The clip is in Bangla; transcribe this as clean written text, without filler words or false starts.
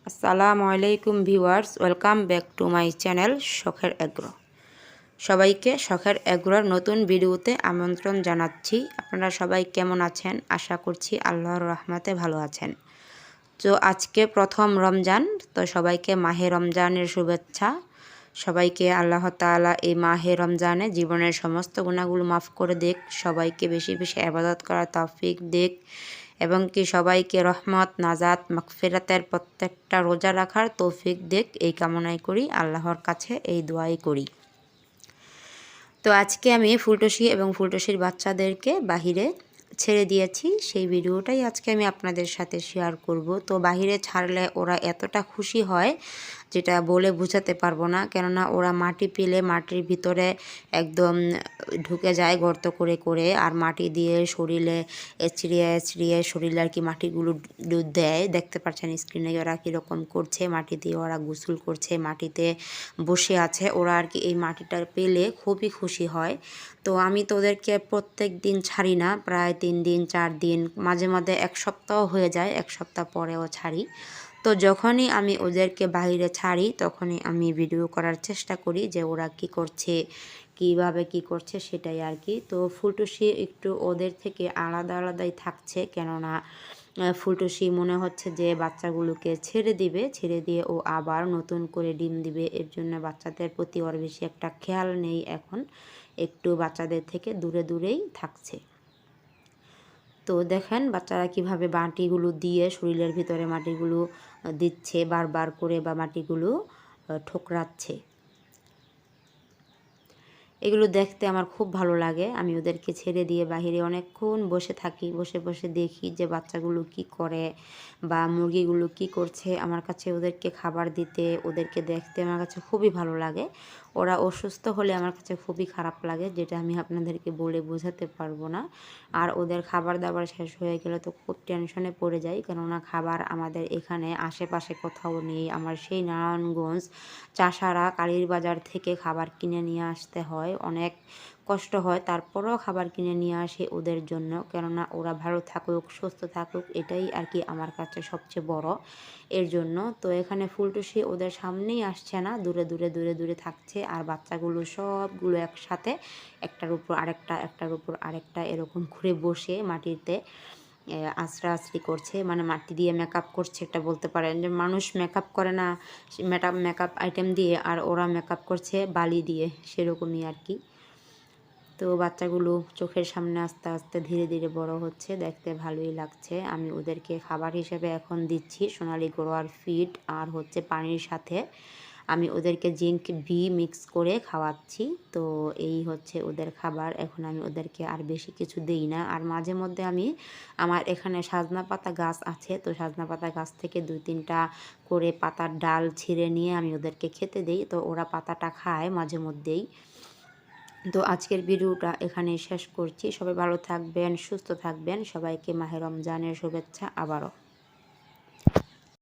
আসসালামু আলাইকুম viewers, welcome back to my channel শখের এগ্রো। সবাইকে শখের এগ্রোর নতুন ভিডিওতে আমন্ত্রণ জানাচ্ছি। আপনারা সবাই কেমন আছেন? আশা করছি আল্লাহর রহমতে ভালো আছেন। তো আজকে প্রথম রমজান, তো সবাইকে মাহে রমজানের শুভেচ্ছা। সবাইকে আল্লাহ তাআলা এই মাহে রমজানে জীবনের সমস্ত গুনাহগুলো মাফ করে দিক, সবাইকে বেশি বেশি ইবাদত করার তৌফিক দিক এবং কি সবাইকে রহমত, নাজাত, মাগফিরাতের প্রত্যেকটা রোজা রাখার তৌফিক দিক, এই কামনাই করি, আল্লাহর কাছে এই দোয়াই করি। তো আজকে আমি ফুলটুসি এবং ফুলটুসির বাচ্চাদেরকে বাহিরে ছেড়ে দিয়েছি, সেই ভিডিওটাই আজকে আমি আপনাদের সাথে শেয়ার করব। তো বাহিরে ছাড়লে ওরা এতটা খুশি হয় যেটা বলে বোঝাতে পারবো না, কেননা ওরা মাটি পেলে মাটির ভিতরে একদম ঢুকে যায় গর্ত করে করে, আর মাটি দিয়ে শরীরে এচড়িয়ে এচড়িয়ে শরীরে আর কি মাটিগুলো দেয়। দেখতে পাচ্ছেন স্ক্রিনে ওরা কীরকম করছে, মাটি দিয়ে ওরা গোসল করছে, মাটিতে বসে আছে। ওরা আর কি এই মাটিটা পেলে খুবই খুশি হয়। তো আমি তো ওদেরকে প্রত্যেক দিন ছাড়ি না, প্রায় 3 দিন 4 দিন, মাঝে মাঝে 1 সপ্তাহ হয়ে যায়, 1 সপ্তাহ পরেও ছাড়ি। তো যখনই আমি ওদেরকে বাইরে ছাড়ি তখনই আমি ভিডিও করার চেষ্টা করি যে ওরা কি করছে, কিভাবে কি করছে সেটাই আর কি। তো ফুলটুসি একটু ওদের থেকে আলাদা আলাদাই থাকছে, কেননা ফুলটুসি মনে হচ্ছে যে বাচ্চাগুলোকে ছেড়ে দিবে, ছেড়ে দিয়ে ও আবার নতুন করে ডিম দিবে। এর জন্য বাচ্চাদের প্রতি ওর বেশি একটা খেয়াল নেই, এখন একটু বাচ্চাদের থেকে দূরে দূরেই থাকছে। তো দেখেন বাচ্চারা কিভাবে মাটিগুলো দিয়ে শরীরের ভিতরে মাটিগুলো দিচ্ছে বারবার করে, বা মাটিগুলো ঠোকরাচ্ছে। এগুলো দেখতে আমার খুব ভালো লাগে। আমি ওদেরকে ছেড়ে দিয়ে বাহিরে অনেকক্ষণ বসে থাকি, বসে বসে দেখি যে বাচ্চাগুলো কি করে বা মুরগিগুলো কি করছে। আমার কাছে ওদেরকে খাবার দিতে, ওদেরকে দেখতে আমার কাছে খুবই ভালো লাগে। ওরা অসুস্থ হলে আমার কাছে খুবই খারাপ লাগে, যেটা আমি আপনাদেরকে বলে বোঝাতে পারবো না। আর ওদের খাবার দাবার শেষ হয়ে গেলে তো খুব টেনশনে পড়ে যাই, কেননা খাবার আমাদের এখানে আশেপাশে কোথাও নেই। আমার সেই নারায়ণগঞ্জ চাষারা কালীর বাজার থেকে খাবার কিনে নিয়ে আসতে হয়, অনেক কষ্ট হয়, তারপরেও খাবার কিনে নিয়ে আসে ওদের জন্য, কেননা ওরা ভালো থাকুক, সুস্থ থাকুক, এটাই আর কি আমার কাছে সবচেয়ে বড়। এর জন্য তো এখানে ফুলটুসি ওদের সামনেই আসছে না, দূরে দূরে দূরে দূরে থাকছে। আর বাচ্চাগুলো সবগুলো একসাথে একটার উপর আরেকটা, একটার উপর আরেকটা এরকম ঘুরে বসে মাটিতে আঁচড়া আঁচড়ি করছে, মানে মাটি দিয়ে মেকআপ করছে। এটা বলতে পারেন যে মানুষ মেকআপ করে না মেকআপ আইটেম দিয়ে, আর ওরা মেকআপ করছে বালি দিয়ে, সেরকমই আর কি। তো বাচ্চাগুলো চোখের সামনে আস্তে আস্তে ধীরে ধীরে বড় হচ্ছে, দেখতে ভালোই লাগছে। আমি ওদেরকে খাবার হিসেবে এখন দিচ্ছি সোনালি গ্রোয়ার ফিড, আর হচ্ছে পানির সাথে আমি ওদেরকে জিঙ্ক বি মিক্স করে খাওয়াচ্ছি। তো এই হচ্ছে ওদের খাবার। এখন আমি ওদেরকে আর বেশি কিছু দিই না। আর মাঝে মধ্যে আমি আমার এখানে সাজনা পাতা গাছ আছে, তো সাজনা পাতা গাছ থেকে 2-3টা করে পাতার ডাল ছিঁড়ে নিয়ে আমি ওদেরকে খেতে দিই, তো ওরা পাতাটা খায় মাঝে মধ্যেই। তো আজকের ভিডিওটা এখানে শেষ করছি। সবাই ভালো থাকবেন, সুস্থ থাকবেন। সবাইকে মাহে রমজানের শুভেচ্ছা আবারও।